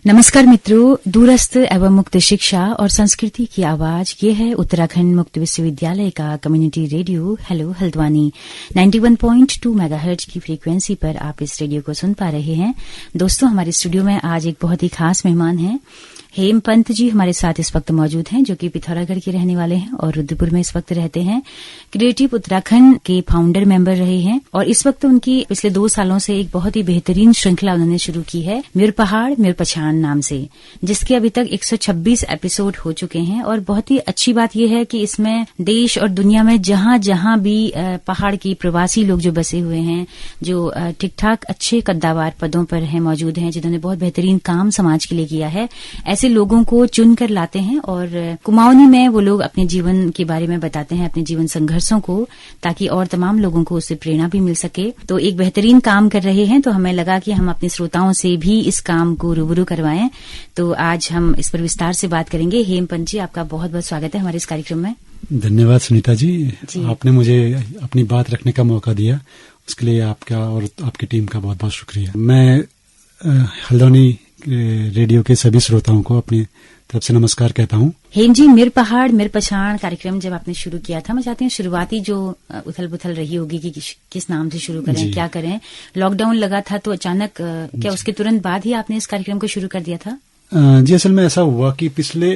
नमस्कार मित्रों, दूरस्थ एवं मुक्त शिक्षा और संस्कृति की आवाज ये है उत्तराखंड मुक्त विश्वविद्यालय का community radio hello Haldwani 91.2 megahertz की फ्रीक्वेंसी पर आप इस रेडियो को सुन पा रहे हैं। दोस्तों, हमारे स्टूडियो में आज एक बहुत ही खास मेहमान हैं। हेमपंत जी हमारे साथ इस वक्त मौजूद हैं, जो कि पिथौरागढ़ के रहने वाले हैं और रुद्रपुर में इस वक्त रहते हैं। क्रिएटिव उत्तराखंड के फाउंडर मेंबर रहे हैं और इस वक्त उनकी पिछले 2 सालों से एक बहुत ही बेहतरीन श्रृंखला उन्होंने शुरू की है, मेर पहाड़ मेर पछाड़ नाम से, जिसके अभी तक 126 एपिसोड हो चुके हैं। और बहुत ही अच्छी बात यह है कि इसमें देश और दुनिया में जहां जहां भी पहाड़ की प्रवासी लोग जो बसे हुए हैं, जो ठीक ठाक अच्छे कद्दावार पदों पर हैं, मौजूद हैं, जिन्होंने बहुत बेहतरीन काम समाज के लिए किया है, ऐसे लोगों को चुन कर लाते हैं और कुमाऊनी में वो लोग अपने जीवन के बारे में बताते हैं, अपने जीवन संघर्षों को, ताकि और तमाम लोगों को उससे प्रेरणा भी मिल सके। तो एक बेहतरीन काम कर रहे हैं, तो हमें लगा कि हम अपने श्रोताओं से भी इस काम को रूबरू करवाएं। तो आज हम इस पर विस्तार से बात करेंगे। हेमपंत जी, आपका बहुत बहुत स्वागत है हमारे इस कार्यक्रम में। धन्यवाद सुनीता जी, आपने मुझे अपनी बात रखने का मौका दिया, उसके लिए आपका और आपकी टीम का बहुत बहुत शुक्रिया। मैं हल्द्वानी रेडियो के सभी श्रोताओं को अपनी तरफ से नमस्कार कहता हूँ। हेम जी, मेर पहाड़ मेर पछाड़ कार्यक्रम जब आपने शुरू किया था, मैं चाहती हूँ शुरुआती जो उथल पुथल रही होगी कि किस नाम से शुरू करें, क्या करें। लॉकडाउन लगा था तो अचानक क्या उसके तुरंत बाद ही आपने इस कार्यक्रम को शुरू कर दिया था? जी, असल में ऐसा हुआ कि पिछले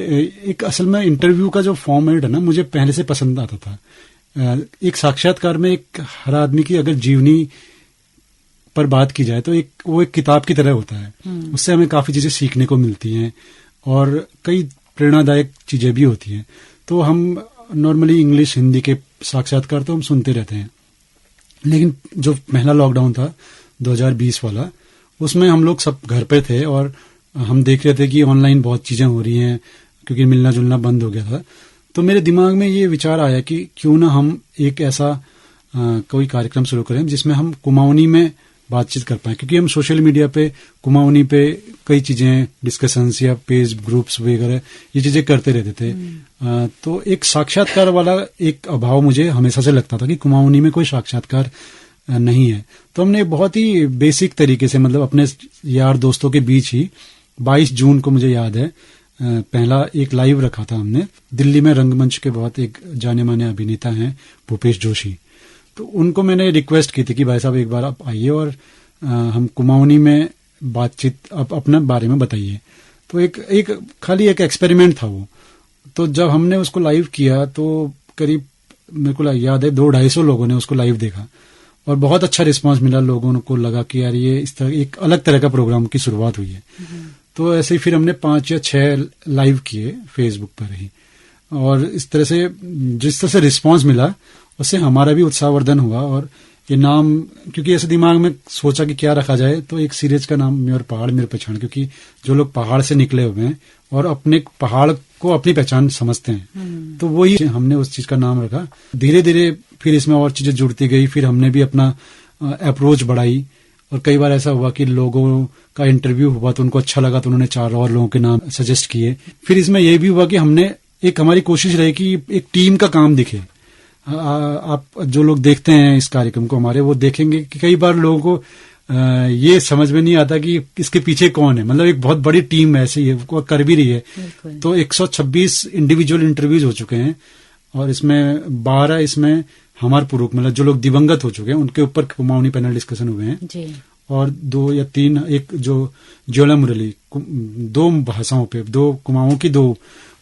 असल में इंटरव्यू का जो फॉर्मेट है ना, मुझे पहले से पसंद आता था। एक साक्षात्कार में हर आदमी की अगर जीवनी पर बात की जाए तो वो एक किताब की तरह होता है। उससे हमें काफी चीजें सीखने को मिलती हैं और कई प्रेरणादायक चीजें भी होती हैं। तो हम नॉर्मली इंग्लिश हिंदी के साक्षात्कार तो हम सुनते रहते हैं, लेकिन जो पहला लॉकडाउन था 2020 वाला, उसमें हम लोग सब घर पे थे और हम देख रहे थे कि ऑनलाइन बहुत चीजें हो रही हैं, क्योंकि मिलना जुलना बंद हो गया था। तो मेरे दिमाग में ये विचार आया कि क्यों ना हम एक ऐसा कोई कार्यक्रम शुरू करें जिसमें हम कुमाऊनी में बातचीत कर पाए, क्योंकि हम सोशल मीडिया पे कुमाऊनी पे कई चीजें डिस्कशंस या पेज ग्रुप्स वगैरह ये चीजें करते रहते थे। तो एक साक्षात्कार वाला एक अभाव मुझे हमेशा से लगता था कि कुमाऊनी में कोई साक्षात्कार नहीं है। तो हमने बहुत ही बेसिक तरीके से, मतलब अपने यार दोस्तों के बीच ही 22 जून को मुझे याद है पहला एक लाइव रखा था हमने दिल्ली में। रंगमंच के बहुत एक जाने माने अभिनेता हैं भूपेश जोशी, तो उनको मैंने रिक्वेस्ट की थी कि भाई साहब एक बार आप आइए और हम कुमाऊनी में बातचीत अपने बारे में बताइए। तो एक खाली एक एक्सपेरिमेंट था वो। तो जब हमने उसको लाइव किया तो करीब मेरे को याद है 200-250 लोगों ने उसको लाइव देखा और बहुत अच्छा रिस्पांस मिला। लोगों को लगा कि यार ये इस तरह एक अलग तरह का प्रोग्राम की शुरुआत हुई है। तो ऐसे ही फिर हमने 5 या 6 लाइव किए फेसबुक पर ही, और इस तरह से जिस तरह से रिस्पांस मिला उससे हमारा भी उत्साहवर्धन हुआ। और ये नाम, क्योंकि ऐसे दिमाग में सोचा कि क्या रखा जाए, तो एक सीरीज का नाम मेर पहाड़ मेर पछाड़, क्योंकि जो लोग पहाड़ से निकले हुए हैं और अपने पहाड़ को अपनी पहचान समझते हैं, तो वही हमने उस चीज का नाम रखा। धीरे धीरे फिर इसमें और चीजें जुड़ती गई, फिर हमने भी अपना अप्रोच बढ़ाई और कई बार ऐसा हुआ कि लोगों का इंटरव्यू हुआ तो उनको अच्छा लगा तो उन्होंने 4 और लोगों के नाम सजेस्ट किए। फिर इसमें यह भी हुआ कि हमने हमारी कोशिश रही कि एक टीम का काम दिखे। आप जो लोग देखते हैं इस कार्यक्रम को हमारे, वो देखेंगे कि कई बार लोगों को ये समझ में नहीं आता कि इसके पीछे कौन है। मतलब एक बहुत बड़ी टीम ऐसी है, वो कर भी रही है। तो 126 इंडिविजुअल इंटरव्यूज हो चुके हैं और इसमें 12 इसमें हमारे पुरुष, मतलब जो लोग दिवंगत हो चुके हैं उनके ऊपर कुमाऊनी पैनल डिस्कशन हुए हैं जी। और 2 या 3 एक जो ज्वाला मुरली 2 भाषाओं पे, 2 कुमाऊं की 2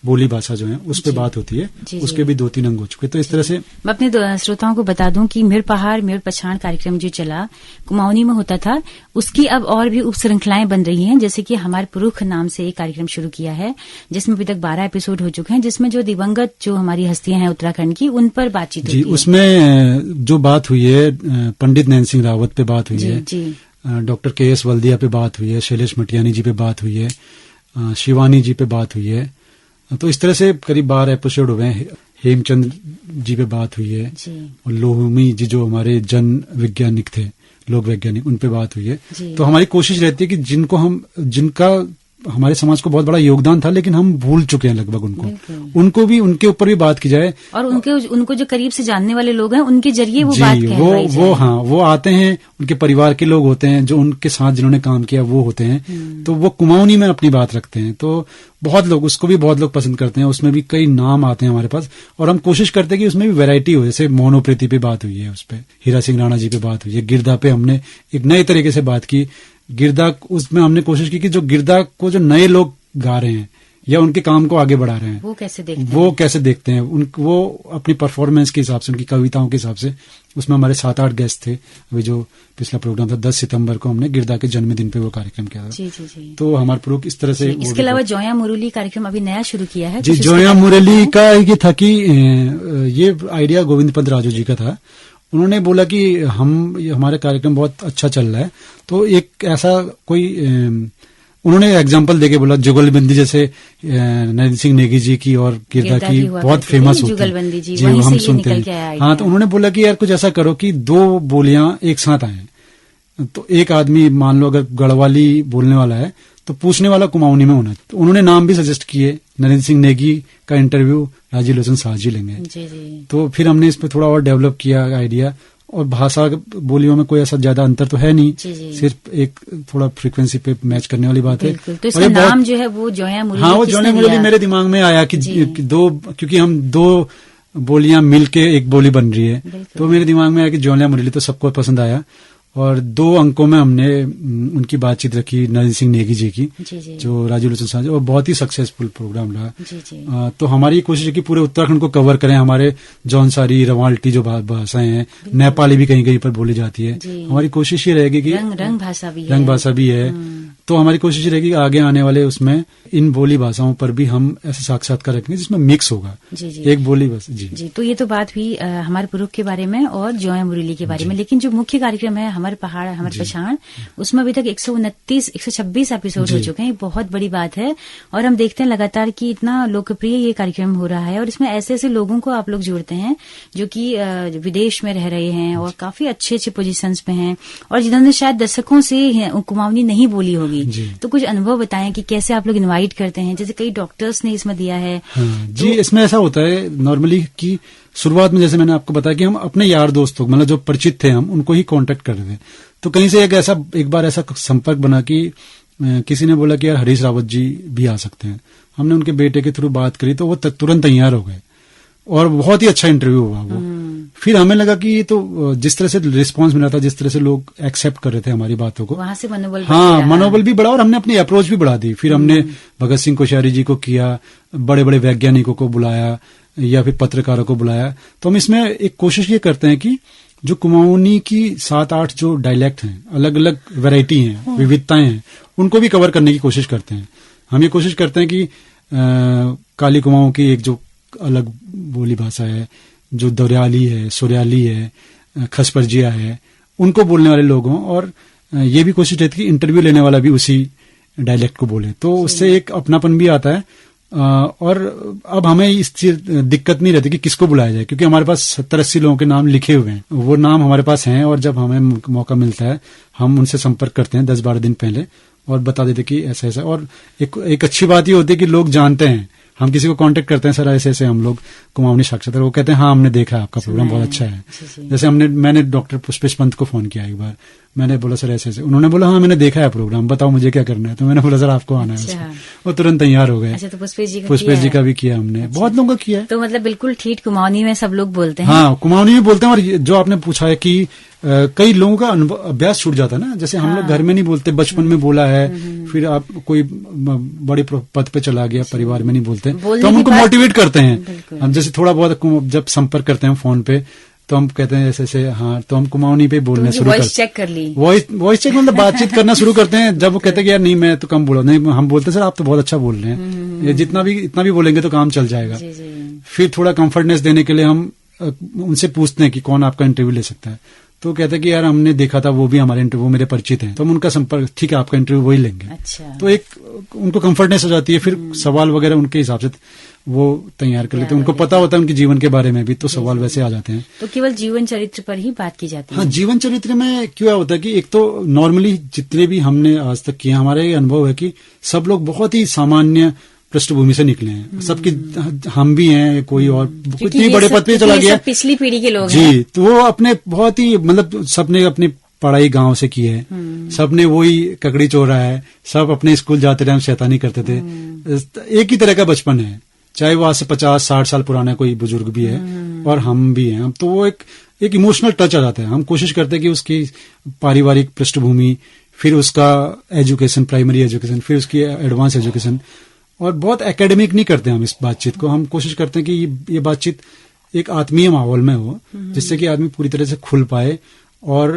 बोली भाषा जो है उस पे बात होती है, उसके भी 2-3 अंग हो चुके। तो इस तरह से मैं अपने श्रोताओं को बता दूं कि मेर पहाड़ मेर पछाड़ कार्यक्रम जो चला कुमाऊनी में होता था, उसकी अब और भी उप श्रृंखलाएं बन रही हैं। जैसे कि हमारे पुरुष नाम से एक कार्यक्रम शुरू किया है, जिसमें अभी तक 12 एपिसोड हो चुके हैं, जिसमें जो दिवंगत जो हमारी हस्तियां हैं उत्तराखंड की, उन पर बातचीत होती है। उसमें जो बात हुई है, पंडित नैन सिंह रावत पे बात हुई है, डॉक्टर KS वल्दिया पे बात हुई है, शैलेश मटियानी जी पे बात हुई है, शिवानी जी पे बात हुई है। तो इस तरह से करीब 12 एपिसोड हुए हैं। हेमचंद जी पे बात हुई है और लोहमी जी जो हमारे जन वैज्ञानिक थे, लोक वैज्ञानिक, उन पे बात हुई है। तो हमारी कोशिश रहती है कि जिनका हमारे समाज को बहुत बड़ा योगदान था, लेकिन हम भूल चुके हैं लगभग उनको भी, उनके ऊपर भी बात की जाए। और उनको जो करीब से जानने वाले लोग हैं उनके जरिए वो बात कहलवाई जाए। वो आते हैं, उनके परिवार के लोग होते हैं, जो उनके साथ जिन्होंने काम किया वो होते हैं, तो वो कुमाऊनी में अपनी बात रखते हैं। तो बहुत लोग उसको भी बहुत लोग पसंद करते हैं। उसमें भी कई नाम आते हैं हमारे पास, और हम कोशिश करते हैं कि उसमें भी वैरायटी हो। जैसे मोनोप्रीति पे बात हुई है, उस पे हीरा सिंह राणा जी पे बात हुई है, गिरदा पे हमने एक नए तरीके से बात की। गिरदा, उसमें हमने कोशिश की कि जो गिरदा को जो नए लोग गा रहे हैं या उनके काम को आगे बढ़ा रहे हैं, वो कैसे देखते हैं वो अपनी परफॉर्मेंस के हिसाब से, उनकी कविताओं के हिसाब से। उसमें हमारे 7-8 गेस्ट थे। अभी जो पिछला प्रोग्राम था 10 सितंबर को हमने गिरदा के जन्मदिन पे वो कार्यक्रम किया था। जी। तो हमारे प्रोग्राम इस तरह से। इसके अलावा जोया मुरली कार्यक्रम अभी नया शुरू किया है। जी, जोया मुरली का ये था कि ये आइडिया गोविंद पंत राजू जी का था। उन्होंने बोला कि हमारे कार्यक्रम बहुत अच्छा चल रहा है, तो एक ऐसा कोई उन्होंने एग्जांपल देके बोला, जुगलबंदी जैसे नरेंद्र सिंह नेगी जी की और गिरदा की बहुत फेमस होती है जी, हम सुनते हैं। हाँ, तो उन्होंने बोला कि यार कुछ ऐसा करो कि 2 बोलियां एक साथ आए। तो एक आदमी, मान लो अगर गढ़वाली बोलने वाला है तो पूछने वाला कुमाऊनी में होना। तो उन्होंने नाम भी सजेस्ट किए। नरेंद्र सिंह नेगी का इंटरव्यू राजीव लोचन शाह जी लेंगे। जी। तो फिर हमने इस पर थोड़ा और डेवलप किया आइडिया। और भाषा बोलियों में कोई ऐसा ज्यादा अंतर तो है नहीं, सिर्फ एक थोड़ा फ्रीक्वेंसी पे मैच करने वाली बात है। तो इसका नाम जो है वो जोया मुरली। हाँ, वो जोया मुरली मेरे दिमाग में आया कि क्योंकि हम 2 बोलियां मिलके एक बोली बन रही है, तो मेरे दिमाग में आया कि जोया मुरली, तो सबको पसंद आया। और 2 अंकों में हमने उनकी बातचीत रखी नरेंद्र सिंह नेगी जी की, जो राजीव लोचन शाह जी, और बहुत ही सक्सेसफुल प्रोग्राम रहा। तो हमारी कोशिश है कि पूरे उत्तराखंड को कवर करें। हमारे जौनसारी, रवाल्टी जो भाषाएं हैं, नेपाली भी कहीं कहीं पर बोली जाती है। हमारी कोशिश ये रहेगी कि रंग भाषा भी है। तो हमारी कोशिश रहेगी कि आगे आने वाले उसमें इन बोली भाषाओं पर भी हम ऐसे साक्षात्कार रखेंगे जिसमें मिक्स होगा। एक बोली बस। जी। तो ये तो बात हुई हमारे पुरुष के बारे में और जोया मुरली के बारे में। लेकिन जो मुख्य कार्यक्रम है हमारे पहाड़ हमारे पहचान, उसमें अभी तक 126 एपिसोड हो चुके हैं। बहुत बड़ी बात है। और हम देखते हैं लगातार कि इतना लोकप्रिय ये कार्यक्रम हो रहा है, और इसमें ऐसे ऐसे लोगों को आप लोग जोड़ते हैं जो कि विदेश में रह रहे हैं और काफी अच्छे अच्छे पोजीशंस में हैं, और जिन्होंने शायद दशकों से कुमाऊनी नहीं बोली होगी। तो कुछ अनुभव बताएं कि कैसे आप लोग इनवाइट करते हैं। जैसे कई डॉक्टर्स ने इसमें दिया है। जी, इसमें ऐसा होता है नॉर्मली कि शुरुआत में जैसे मैंने आपको बताया कि हम अपने यार दोस्तों, मतलब जो परिचित थे, हम उनको ही कांटेक्ट कर रहे थे। तो कहीं से एक बार ऐसा संपर्क बना कि किसी ने बोला कि यार हरीश रावत जी भी आ सकते हैं। हमने उनके बेटे के थ्रू बात करी तो वो तुरंत तैयार हो गए, और बहुत ही अच्छा इंटरव्यू हुआ वो। फिर हमें लगा कि ये तो जिस तरह से रिस्पांस मिला था, जिस तरह से लोग एक्सेप्ट कर रहे थे हमारी बातों को, वहां से मनोबल भी बढ़ा, और हमने अपनी अप्रोच भी बढ़ा दी। फिर हमने भगत सिंह कोश्यारी जी को किया, बड़े बड़े वैज्ञानिकों को बुलाया, या फिर पत्रकारों को बुलाया। तो हम इसमें एक कोशिश ये करते हैं कि जो कुमाऊनी की 7-8 जो डायलेक्ट हैं, अलग अलग वैरायटी हैं, विविधताएं हैं, उनको भी कवर करने की कोशिश करते हैं। हम ये कोशिश करते हैं कि काली कुमाऊं की एक जो अलग बोली भाषा है, जो दौरियाली है, सुरयाली है, खसपरजिया है, उनको बोलने वाले लोग हों, और ये भी कोशिश रहती है कि इंटरव्यू लेने वाला भी उसी डायलेक्ट को बोले। तो उससे एक अपनापन भी आता है। और अब हमें इस दिक्कत नहीं रहती कि किसको बुलाया जाए, क्योंकि हमारे पास 70-80 लोगों के नाम लिखे हुए हैं। वो नाम हमारे पास हैं, और जब हमें मौका मिलता है हम उनसे संपर्क करते हैं 10-12 दिन पहले, और बता देते कि ऐसा ऐसा। और एक अच्छी बात ये होती है कि लोग जानते हैं। हम किसी को कांटेक्ट करते हैं, सर ऐसे ऐसे हम लोग कुमाऊनी साक्षात्कार, वो कहते हैं हाँ हमने देखा आपका प्रोग्राम बहुत अच्छा है। जैसे मैंने डॉक्टर पुष्पेश पंत को फोन किया एक बार, मैंने बोला सर ऐसे ऐसे, उन्होंने बोला हाँ मैंने देखा है प्रोग्राम, बताओ मुझे क्या करना है। तो मैंने बोला सर आपको आना है। वो तुरंत तैयार हो गए। तो पुष्पेश जी का भी किया हमने, बहुत लोगों का किया है। तो मतलब बिल्कुल ठीक कुमाऊनी में सब लोग बोलते हैं। हाँ, कुमाऊनी में बोलते हैं। और जो आपने पूछा है कि कई लोगों का अभ्यास छूट जाता है ना, जैसे हम लोग घर में नहीं बोलते, बचपन में बोला है, फिर आप कोई बड़े पद पे चला गया, परिवार में नहीं बोलते, तो हम उनको मोटिवेट करते हैं। हम जैसे थोड़ा बहुत जब संपर्क करते हैं फोन पे, तो हम कहते हैं ऐसे ऐसे, हाँ तो हम कुमाऊनी पे बोलने शुरू करते हैं। वॉइस चेक कर ली, वॉइस चेक मतलब बातचीत करना शुरू करते हैं। जब वो कहते हैं कि यार नहीं मैं तो कम बोला, नहीं हम बोलते सर आप तो बहुत अच्छा बोल रहे हैं, ये इतना भी बोलेंगे तो काम चल जाएगा। फिर थोड़ा कंफर्टनेस देने के लिए हम उनसे पूछते हैं कि कौन आपका इंटरव्यू ले सकता है। तो कहते कि यार हमने देखा था, वो भी हमारे इंटरव्यू मेरे परिचित हैं, तो हम उनका संपर्क, ठीक है आपका इंटरव्यू वही लेंगे। अच्छा। तो एक उनको कंफर्टनेस हो जाती है, फिर सवाल वगैरह उनके हिसाब से वो तैयार कर लेते हैं, उनको पता होता है उनके जीवन के बारे में भी, तो सवाल वैसे आ जाते हैं। तो केवल जीवन चरित्र पर ही बात की जाती है? हाँ, जीवन चरित्र में क्यों होता है कि एक तो नॉर्मली जितने भी हमने आज तक किए, हमारा ये अनुभव है कि सब लोग बहुत ही सामान्य पृष्ठभूमि से निकले हैं, सबकी, हम भी हैं, कोई और इतनी बड़े पद पे चला गया, पिछली पीढ़ी के लोग जी, तो वो अपने बहुत ही मतलब सबने अपनी पढ़ाई गांव से की है, सबने वही ककड़ी चोरा है, सब अपने स्कूल जाते रहे, हम शैतानी करते थे, एक ही तरह का बचपन है, चाहे वो आज से 50-60 साल पुराना कोई बुजुर्ग भी है और हम भी हैं, तो वो एक इमोशनल टच आ जाता है। हम कोशिश करते हैं कि उसकी पारिवारिक पृष्ठभूमि, फिर उसका एजुकेशन, प्राइमरी एजुकेशन, फिर उसकी एडवांस एजुकेशन, और बहुत एकेडमिक नहीं करते हम इस बातचीत को। हम कोशिश करते हैं कि ये बातचीत एक आत्मीय माहौल में हो, जिससे कि आदमी पूरी तरह से खुल पाए। और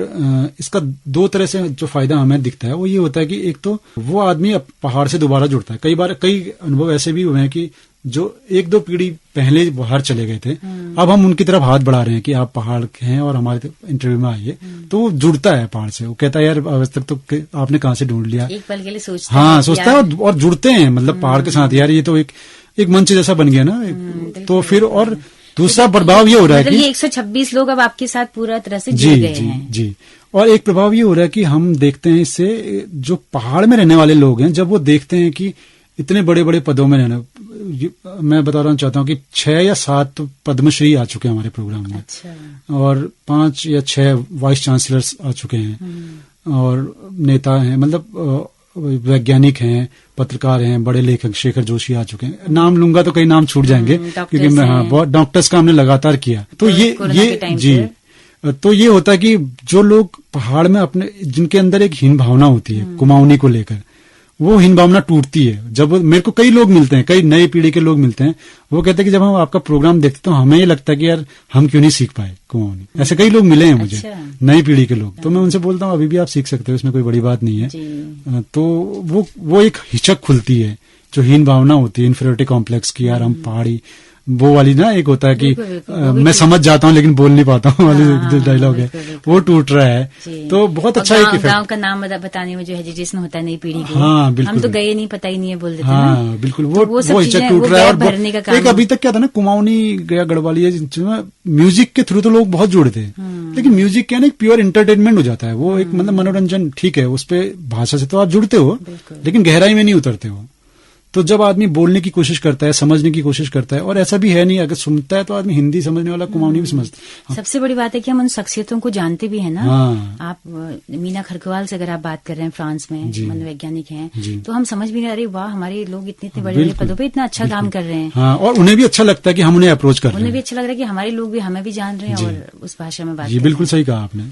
इसका दो तरह से जो फायदा हमें दिखता है वो ये होता है कि एक तो वो आदमी पहाड़ से दोबारा जुड़ता है। कई अनुभव ऐसे भी हुए हैं कि जो 1-2 पीढ़ी पहले बाहर चले गए थे, अब हम उनकी तरफ हाथ बढ़ा रहे हैं कि आप पहाड़ के हैं और हमारे इंटरव्यू में आइए, तो वो जुड़ता है पहाड़ से। वो कहता है यार आज तक तो आपने कहाँ से ढूंढ लिया, एक पल के लिए सोचता हाँ सोचता है, और जुड़ते हैं मतलब पहाड़ के साथ। यार ये तो एक मंच जैसा बन गया ना, तो फिर और दूसरा प्रभाव ये हो रहा है कि 126 लोग अब आपके साथ पूरा तरह से जुड़ गए हैं। जी, और एक प्रभाव ये हो रहा है कि हम देखते हैं इससे, जो पहाड़ में रहने वाले लोग हैं, जब वो देखते हैं कि इतने बड़े बड़े पदों में रहना, मैं बता रहा चाहता हूँ कि 6 या 7 पद्मश्री आ चुके हैं हमारे प्रोग्राम में। अच्छा। और 5 या 6 वाइस चांसलर्स आ चुके हैं, और नेता हैं, मतलब वैज्ञानिक हैं, पत्रकार हैं, बड़े लेखक शेखर जोशी आ चुके हैं। नाम लूंगा तो कई नाम छूट जाएंगे, क्योंकि मैं बहुत डॉक्टर्स का हमने लगातार किया। तो ये जी, तो ये होता है कि जो लोग पहाड़ में अपने, जिनके अंदर एक हीन भावना होती है कुमाऊनी को लेकर, वो हीन भावना टूटती है। जब मेरे को कई लोग मिलते हैं, कई नई पीढ़ी के लोग मिलते हैं, वो कहते हैं कि जब हम आपका प्रोग्राम देखते तो हमें ये लगता है कि यार हम क्यों नहीं सीख पाए कुमाऊनी। ऐसे कई लोग मिले हैं मुझे। अच्छा। नई पीढ़ी के लोग, तो मैं उनसे बोलता हूँ अभी भी आप सीख सकते हो, इसमें कोई बड़ी बात नहीं है। तो वो एक हिचक खुलती है, जो हीन भावना होती है, इन्फीरियरिटी कॉम्प्लेक्स की, यार हम पहाड़ी, वो वाली ना एक होता है कि मैं समझ जाता हूँ लेकिन बोल नहीं पाता हूँ वाली जो डायलॉग है, वो टूट रहा है। तो बहुत अच्छा एक गांव का नाम बताने में जो हेजिटेशन होता है नई पीढ़ी को। हाँ बिल्कुल, हम तो गए नहीं, पता ही नहीं है, बोल देते हैं। हाँ बिल्कुल, वो हिचक टूट रहा है। और एक अभी तक क्या था ना, कुमाऊनी गया गढ़वाली म्यूजिक के थ्रू तो लोग बहुत जुड़े थे, लेकिन म्यूजिक क्या ना एक प्योर एंटरटेनमेंट हो जाता है, वो एक मतलब मनोरंजन, ठीक है, उस पे भाषा से तो आप जुड़ते हो लेकिन गहराई में नहीं उतरते हो। तो जब आदमी बोलने की कोशिश करता है, समझने की कोशिश करता है, और ऐसा भी है नहीं, अगर सुनता है तो आदमी हिंदी समझने वाला कुमाऊनी भी समझता है। हाँ। सबसे बड़ी बात है कि हम उन शख्सियतों को जानते भी है ना। हाँ। आप मीना खरगवाल से अगर आप बात कर रहे हैं, फ्रांस में मनोवैज्ञानिक हैं, तो हम समझ भी नहीं, अरे वाह हमारे लोग इतने बड़े बड़े पदों पर इतना अच्छा काम कर रहे हैं। हाँ, और उन्हें भी अच्छा लगता है कि हम उन्हें अप्रोच कर रहे हैं, उन्हें भी अच्छा लग रहा है कि हमारे लोग भी हमें भी जान रहे हैं और उस भाषा में बात। जी बिल्कुल सही कहा आपने।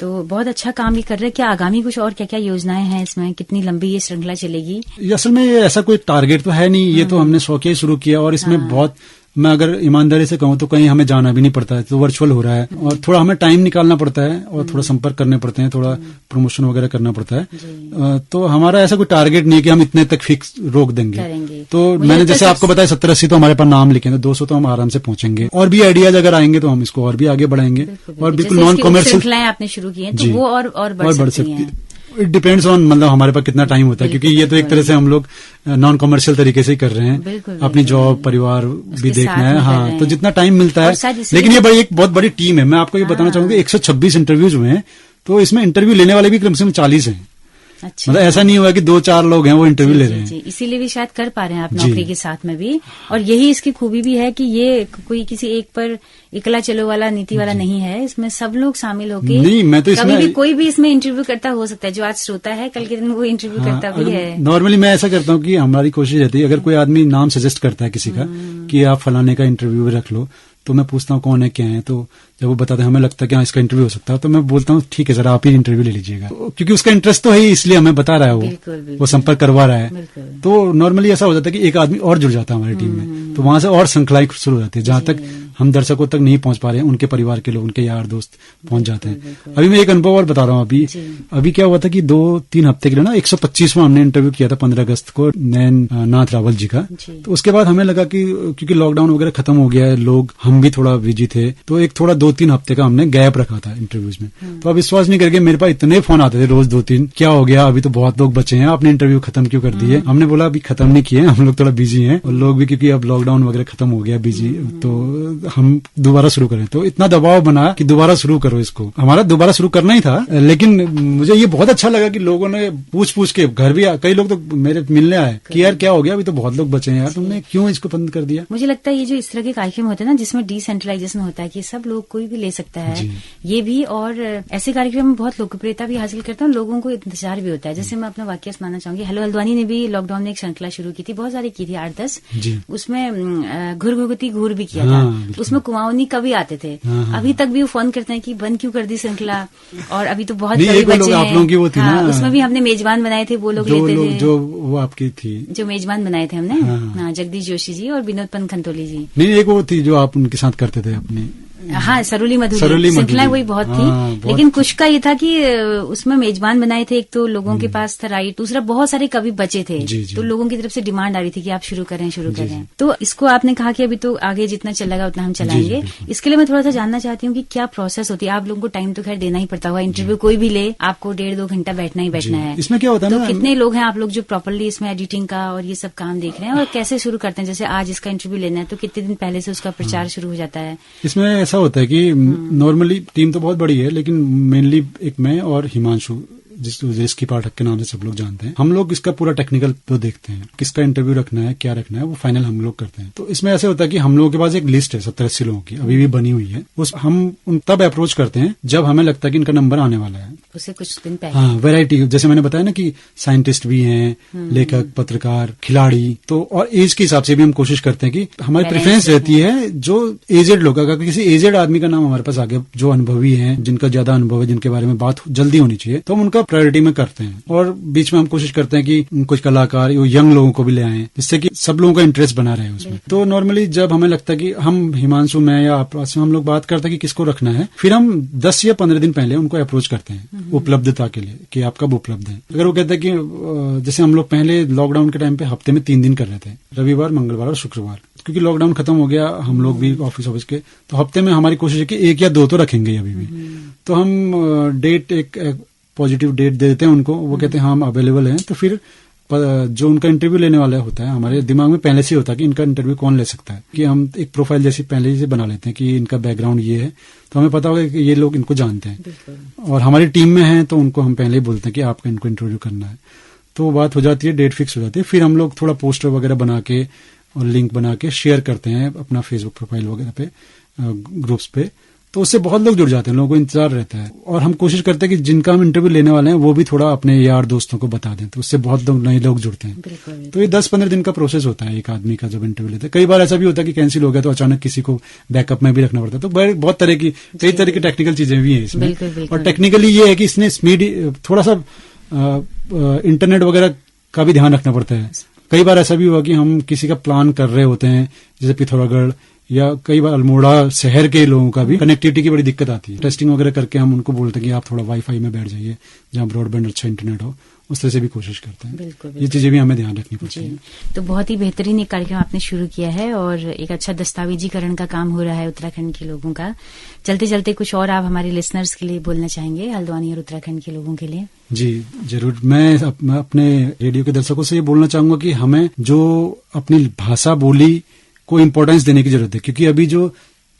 तो बहुत अच्छा काम ये कर रहे हैं। क्या आगामी कुछ और क्या क्या योजनाएं हैं इसमें, कितनी लंबी ये श्रृंखला चलेगी? असल में ऐसा कोई टारगेट तो है नहीं, ये तो हमने शौकिया शुरू किया, और इसमें बहुत, मैं अगर ईमानदारी से कहूँ तो कहीं हमें जाना भी नहीं पड़ता है, तो वर्चुअल हो रहा है, और थोड़ा हमें टाइम निकालना पड़ता है और थोड़ा संपर्क करने पड़ते हैं, थोड़ा प्रमोशन वगैरह करना पड़ता है। तो हमारा ऐसा कोई टारगेट नहीं है कि हम इतने तक फिक्स रोक देंगे। तो मैंने जैसे आपको बताया 70-80 तो हमारे पास नाम लिखे हैं, 200 तो हम आराम से पहुंचेंगे, और भी आइडियाज अगर आएंगे तो हम इसको और भी आगे बढ़ाएंगे। और बिल्कुल नॉन कमर्शियल आपने शुरू की है तो वो और बढ़ सकती है। इट डिपेंड्स ऑन, मतलब हमारे पास कितना टाइम होता है, क्योंकि ये तो एक तरह से हम लोग नॉन कमर्शियल तरीके से ही कर रहे हैं, अपनी जॉब परिवार भी देखना है। हाँ, तो जितना टाइम मिलता है, लेकिन ये एक बहुत बड़ी टीम है। मैं आपको ये बताना चाहूंगा 126 इंटरव्यूज हुए हैं, तो इसमें इंटरव्यू लेने वाले भी कम से कम 40 हैं। अच्छा। मतलब ऐसा नहीं हुआ कि 2-4 लोग हैं वो इंटरव्यू ले रहे हैं। इसीलिए भी शायद कर पा रहे हैं आप नौकरी के साथ में भी, और यही इसकी खूबी भी है कि ये कोई किसी एक पर इकला चलो वाला नीति वाला नहीं है, इसमें सब लोग शामिल होके। नहीं, मैं तो कभी भी कोई भी इसमें इंटरव्यू करता हो सकता है, जो आज श्रोता है कल के दिन वो इंटरव्यू करता भी है। नॉर्मली मैं ऐसा करता हूँ कि हमारी कोशिश रहती है, अगर कोई आदमी नाम सजेस्ट करता है किसी का कि आप फलाने का इंटरव्यू रख लो, तो मैं पूछता हूँ कौन है क्या है, तो जब वो बताते हैं हमें लगता है कि हाँ इसका इंटरव्यू हो सकता है, तो मैं बोलता हूँ ठीक है सर आप ही इंटरव्यू ले लीजिएगा, क्योंकि उसका इंटरेस्ट तो है ही, इसलिए हमें बता रहा है, वो संपर्क करवा रहा है। तो नॉर्मली ऐसा हो जाता है कि एक आदमी और जुड़ जाता है हमारी टीम में, तो वहां से और श्रृंखलाएं शुरू हो जाती है, जहां तक हम दर्शकों तक नहीं पहुंच पा रहे हैं, उनके परिवार के लोग, उनके यार दोस्त पहुंच जाते हैं। अभी मैं एक अनुभव और बता रहा हूँ। अभी क्या हुआ था कि 2-3 हफ्ते के लिए ना 125वां हमने इंटरव्यू किया था 15 अगस्त को नैन नाथ रावल जी का। तो उसके बाद हमें लगा कि क्योंकि लॉकडाउन वगैरह खत्म हो गया है, लोग हम भी थोड़ा बिजी थे, तो एक थोड़ा 2-3 हफ्ते का हमने गैप रखा था इंटरव्यूज में। तो आप विश्वास नहीं करके मेरे पास इतने फोन आते थे रोज 2-3, क्या हो गया, अभी तो बहुत लोग बचे हैं, आपने इंटरव्यू खत्म क्यों कर दिए? हमने बोला अभी खत्म नहीं किए, हम लोग थोड़ा बिजी हैं, और लोग भी क्योंकि अब लॉकडाउन वगैरह खत्म हो गया, बिजी, तो हम दोबारा शुरू करें। तो इतना दबाव बना कि दोबारा शुरू करो इसको। हमारा दोबारा शुरू करना ही था, लेकिन मुझे ये बहुत अच्छा लगा कि लोगों ने पूछ के, घर भी कई लोग तो मेरे मिलने आए कि यार क्या हो गया, अभी तो बहुत लोग बचे हैं यार, तुमने क्यों इसको बंद कर दिया? मुझे लगता है ये जो इस तरह के कार्यक्रम होते हैं ना, जिसमें डिसेंट्रलाइजेशन होता है कि सब लोग कोई भी ले सकता है, ये भी, और ऐसे कार्यक्रम बहुत लोकप्रियता भी हासिल करते हैं, लोगों को इंतजार भी होता है। जैसे मैं अपना वाक्य सुनाना चाहूंगी। हेलो हल्द्वानी ने भी लॉकडाउन में एक श्रृंखला शुरू की थी, बहुत सारी की थी, 8-10, उसमें घुरघुगती घूर भी किया था, उसमें कुमाऊनी कवि आते थे। अभी तक भी वो फोन करते हैं कि बंद क्यों कर दी श्रृंखला, और अभी तो बहुत कवि बचे हैं। आप लोगों की वो थी ना, उसमें भी हमने मेजबान बनाए थे, वो लोग लेते थे, जो वो आपकी थी, जो मेजबान बनाए थे हमने, हाँ, जगदीश जोशी जी और विनोद पंत खंतोली जी। नहीं, एक वो थी जो आप उनके साथ करते थे अपने, हाँ, सरोली मधुरी श्रृंखला वही बहुत थी, लेकिन कुछ का ये था कि उसमें मेजबान बनाए थे, एक तो लोगों के पास था राइट, दूसरा बहुत सारे कवि बचे थे, तो लोगों की तरफ से डिमांड आ रही थी कि आप शुरू करें। तो इसको आपने कहा कि अभी तो आगे जितना चलेगा उतना हम चलाएंगे। इसके लिए मैं थोड़ा सा जानना चाहती हूँ कि क्या प्रोसेस होती है। आप लोगों को टाइम तो खैर देना ही पड़ता होगा, इंटरव्यू कोई भी ले आपको 1.5-2 घंटा बैठना ही बैठना है। इसमें क्या होता है, तो कितने लोग हैं आप लोग जो प्रॉपरली इसमें एडिटिंग का और ये सब काम देख रहे हैं, और कैसे शुरू करते हैं? जैसे आज इसका इंटरव्यू लेना है तो कितने दिन पहले से उसका प्रचार शुरू हो जाता है? इसमें ऐसा होता है कि नॉर्मली टीम तो बहुत बड़ी है, लेकिन मेनली एक मैं और हिमांशु, जिसकी पाठक के नाम से सब लोग जानते हैं, हम लोग इसका पूरा टेक्निकल तो देखते हैं, किसका इंटरव्यू रखना है, क्या रखना है, वो फाइनल हम लोग करते हैं। तो इसमें ऐसे होता है कि हम लोगों के पास एक लिस्ट है 70-80 लोगों की, अभी भी बनी हुई है। हम उन तब अप्रोच करते हैं जब हमें लगता है कि इनका नंबर आने वाला है, उससे कुछ दिन पहले। हाँ, वैरायटी, जैसे मैंने बताया ना कि साइंटिस्ट भी हैं, लेखक, पत्रकार, खिलाड़ी, तो और एज के हिसाब से भी हम कोशिश करते हैं कि हमारी प्रेफरेंस रहती है जो एजेड लोग, अगर किसी एजेड आदमी का नाम हमारे पास आ गया, जो अनुभवी है, जिनका ज्यादा अनुभव है, जिनके बारे में बात जल्दी होनी चाहिए, तो हम उनका प्रायोरिटी में करते हैं। और बीच में हम कोशिश करते हैं कि कुछ कलाकार, यंग लोगों को भी ले आए, जिससे कि सब लोगों का इंटरेस्ट बना रहे उसमें। तो नॉर्मली जब हमें लगता है कि हम, हिमांशु, मैं या आपस में हम लोग बात करते हैं कि किसको रखना है, फिर हम 10 या 15 दिन पहले उनको अप्रोच करते हैं उपलब्धता के लिए कि आप कब उपलब्ध हैं। अगर वो कहते हैं कि जैसे हम लोग पहले लॉकडाउन के टाइम पे हफ्ते में 3 दिन कर रहे थे, रविवार, मंगलवार और शुक्रवार, क्योंकि लॉकडाउन खत्म हो गया, हम लोग भी ऑफिस के, तो हफ्ते में हमारी कोशिश है कि 1 या 2 तो रखेंगे अभी भी। तो हम डेट, एक पॉजिटिव डेट दे देते हैं उनको, वो कहते हैं हम अवेलेबल हैं, तो फिर जो उनका इंटरव्यू लेने वाला होता है, हमारे दिमाग में पहले से होता है कि इनका इंटरव्यू कौन ले सकता है, कि हम एक प्रोफाइल जैसी पहले से बना लेते हैं कि इनका बैकग्राउंड ये है, तो हमें पता होगा कि ये लोग इनको जानते हैं और हमारी टीम में हैं, तो उनको हम पहले ही बोलते हैं कि आपका इनको इंटरव्यू करना है। तो बात हो जाती है, डेट फिक्स हो जाती है, फिर हम लोग थोड़ा पोस्टर वगैरह बना के और लिंक बना के शेयर करते हैं अपना फेसबुक प्रोफाइल वगैरह पे, ग्रुप्स पे, तो उससे बहुत लोग जुड़ जाते हैं, लोगों को इंतजार रहता है। और हम कोशिश करते हैं कि जिनका हम इंटरव्यू लेने वाले हैं वो भी थोड़ा अपने यार दोस्तों को बता दें, तो उससे बहुत लोग, नए लोग जुड़ते हैं। तो ये 10-15 दिन का प्रोसेस होता है एक आदमी का जब इंटरव्यू लेते हैं। कई बार ऐसा भी होता है कि कैंसिल हो गया तो अचानक किसी को बैकअप में भी रखना पड़ता है। तो बहुत तरह की, कई तरह की टेक्निकल चीजें भी हैं इसमें। और टेक्निकली ये है कि इसने थोड़ा सा इंटरनेट वगैरह का भी ध्यान रखना पड़ता है। कई बार ऐसा भी हुआ कि हम किसी का प्लान कर रहे होते हैं, जैसे पिथौरागढ़ या कई बार अल्मोड़ा शहर के लोगों का भी कनेक्टिविटी की बड़ी दिक्कत आती है। टेस्टिंग वगैरह करके हम उनको बोलते हैं कि आप थोड़ा वाईफाई में बैठ जाइए जहां ब्रॉडबैंड अच्छा इंटरनेट हो, उस तरह से भी कोशिश करते हैं। बिल्कुल। ये चीजें भी हमें ध्यान रखनी पड़ती है। तो बहुत ही बेहतरीन एक कार्यक्रम आपने शुरू किया है और एक अच्छा दस्तावेजीकरण का काम हो रहा है उत्तराखंड के लोगों का। चलते चलते कुछ और आप हमारे लिसनर्स के लिए बोलना चाहेंगे, हल्द्वानी और उत्तराखंड के लोगों के लिए? जी जरूर। मैं अपने रेडियो के दर्शकों से ये बोलना चाहूंगा कि हमें जो अपनी भाषा बोली को इम्पोर्टेंस देने की जरूरत है, क्योंकि अभी जो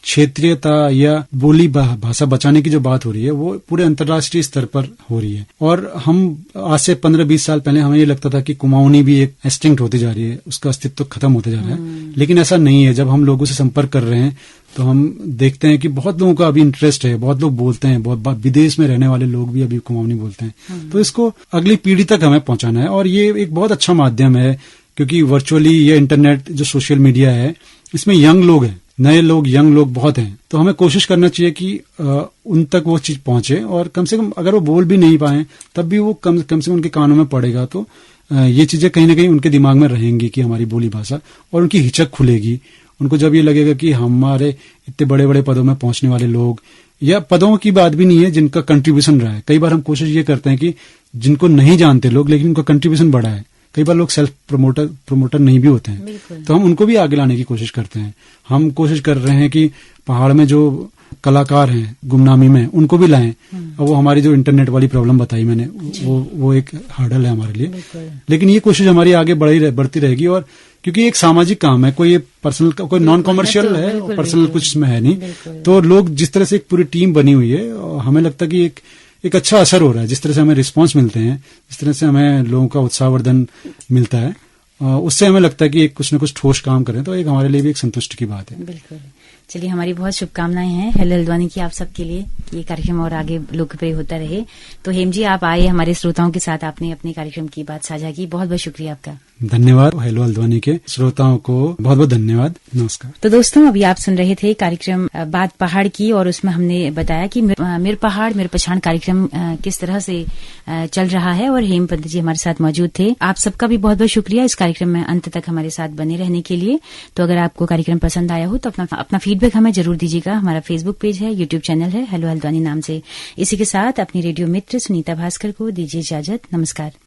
क्षेत्रीयता या बोली भाषा बचाने की जो बात हो रही है वो पूरे अंतर्राष्ट्रीय स्तर पर हो रही है। और हम आज से 15-20 साल पहले हमें ये लगता था कि कुमाऊनी भी एक एक्सटिंक्ट होती जा रही है, उसका अस्तित्व खत्म होते जा रहा है, लेकिन ऐसा नहीं है। जब हम लोगों से संपर्क कर रहे हैं तो हम देखते हैं कि बहुत लोगों का अभी इंटरेस्ट है, बहुत लोग बोलते हैं, बहुत विदेश में रहने वाले लोग भी अभी कुमाऊनी बोलते हैं। तो इसको अगली पीढ़ी तक हमें पहुंचाना है और ये एक बहुत अच्छा माध्यम है, क्योंकि वर्चुअली ये इंटरनेट जो सोशल मीडिया है इसमें यंग लोग हैं, नए लोग, यंग लोग बहुत हैं। तो हमें कोशिश करना चाहिए कि उन तक वो चीज पहुंचे और कम से कम अगर वो बोल भी नहीं पाए तब भी वो कम से कम उनके कानों में पड़ेगा तो ये चीजें कहीं ना कहीं उनके दिमाग में रहेंगी कि हमारी बोली भाषा, और उनकी हिचक खुलेगी। उनको जब ये लगेगा कि हमारे इतने बड़े बड़े पदों में पहुंचने वाले लोग, या पदों की बात भी नहीं है, जिनका कंट्रीब्यूशन रहा है। कई बार हम कोशिश ये करते हैं कि जिनको नहीं जानते लोग लेकिन उनका कंट्रीब्यूशन बड़ा है, कई बार लोग सेल्फ प्रमोटर नहीं भी होते हैं, तो हम उनको भी आगे लाने की कोशिश करते हैं। हम कोशिश कर रहे हैं कि पहाड़ में जो कलाकार हैं गुमनामी में, उनको भी लाएं। अब वो हमारी जो इंटरनेट वाली प्रॉब्लम बताई मैंने, वो एक हर्डल है हमारे लिए, लेकिन ये कोशिश हमारी आगे बढ़ती रहेगी। और क्योंकि एक सामाजिक काम है, कोई पर्सनल, कोई नॉन कमर्शियल है, पर्सनल कुछ इसमें है नहीं। तो लोग जिस तरह से एक पूरी टीम बनी हुई है, हमें लगता है कि एक अच्छा असर हो रहा है। जिस तरह से हमें रिस्पांस मिलते हैं, जिस तरह से हमें लोगों का उत्साहवर्धन मिलता है, उससे हमें लगता है कि एक कुछ न कुछ ठोस काम करें, तो एक हमारे लिए भी एक संतुष्ट की बात है। बिल्कुल। चलिए, हमारी बहुत शुभकामनाएं हैं हेलो हल्द्वानी की आप सबके लिए, ये कार्यक्रम और आगे लोकप्रिय होता रहे। तो हेम जी, आप आए हमारे श्रोताओं के साथ, आपने अपने कार्यक्रम की बात साझा की, बहुत बहुत शुक्रिया आपका। धन्यवाद। हेलो हल्द्वानी के श्रोताओं को बहुत बहुत धन्यवाद। नमस्कार। तो दोस्तों, अभी आप सुन रहे थे कार्यक्रम बात पहाड़ की, और उसमें हमने बताया कि मेरे पहाड़ मेरे पछाड़ कार्यक्रम किस तरह से चल रहा है, और हेम पंत जी हमारे साथ मौजूद थे। आप सबका भी बहुत बहुत शुक्रिया इस कार्यक्रम में अंत तक हमारे साथ बने रहने के लिए। तो अगर आपको कार्यक्रम पसंद आया हो तो अपना फीडबैक हमें जरूर दीजिएगा। हमारा फेसबुक पेज है, यूट्यूब चैनल है हेलो हल्द्वानी नाम से। इसी के साथ अपनी रेडियो मित्र सुनीता भास्कर को दीजिए इजाजत। नमस्कार।